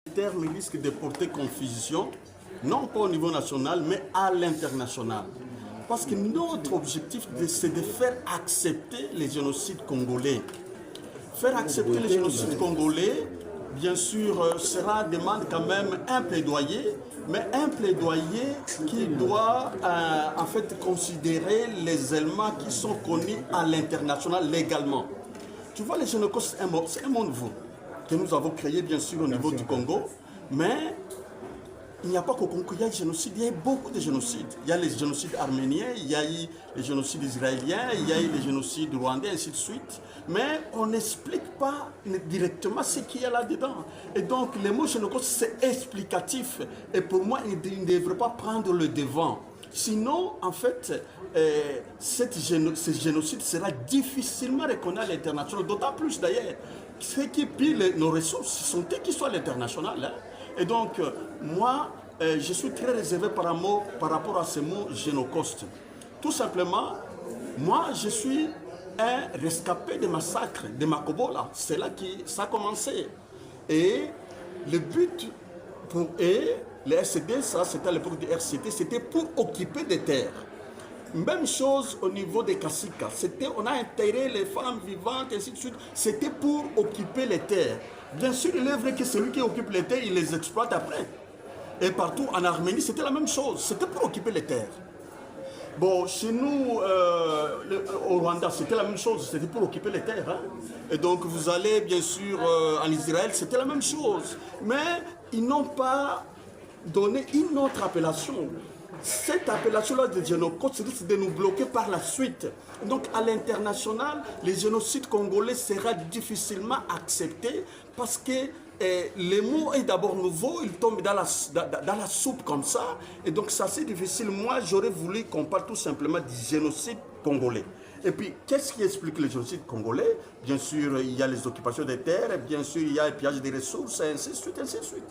Le terme risque de porter confusion, non pas au niveau national, mais à l'international. Parce que notre objectif, c'est de faire accepter les génocides congolais. Faire accepter les génocides congolais, bien sûr, cela demande quand même un plaidoyer, mais un plaidoyer qui doit en fait considérer les éléments qui sont connus à l'international légalement. Tu vois, les génocides, c'est un mot nouveau que nous avons créé bien sûr au niveau du Congo, mais il n'y a pas qu'au Congo, il y a des génocides, il y a beaucoup de génocides. Il y a les génocides arméniens, il y a eu les génocides israéliens, il y a eu les génocides rwandais, ainsi de suite. Mais on n'explique pas directement ce qu'il y a là-dedans. Et donc, le mot génocide, c'est explicatif. Et pour moi, il ne devrait pas prendre le devant. Sinon, en fait, ce génocide sera difficilement reconnu à l'international. D'autant plus d'ailleurs, ceux qui pillent nos ressources, ce sont eux qui sont à l'international. Hein. Et donc, moi, je suis très réservé par rapport à ce mot génocide. Tout simplement, moi, je suis un rescapé des massacres de Makobola. C'est là que ça a commencé. Et le but les RCD, ça c'était à l'époque du RCT, c'était pour occuper des terres. Même chose au niveau des Kassika. On a intérêt les femmes vivantes, ainsi de suite. C'était pour occuper les terres. Bien sûr, il est vrai que celui qui occupe les terres, il les exploite après. Et partout en Arménie, c'était la même chose. C'était pour occuper les terres. Bon, chez nous, au Rwanda, c'était la même chose. C'était pour occuper les terres. Hein. Et donc, vous allez, bien sûr, en Israël, c'était la même chose. Mais ils n'ont pas donné une autre appellation. Cette appellation-là de génocide risque de nous bloquer par la suite. Donc à l'international, les génocides congolais sera difficilement accepté parce que le mot est d'abord nouveau, il tombe dans la soupe comme ça. Et donc c'est assez difficile. Moi, j'aurais voulu qu'on parle tout simplement du génocide congolais. Et puis, qu'est-ce qui explique le génocide congolais? Bien sûr, il y a les occupations des terres, bien sûr, il y a le pillage des ressources, et ainsi de suite, ainsi de suite.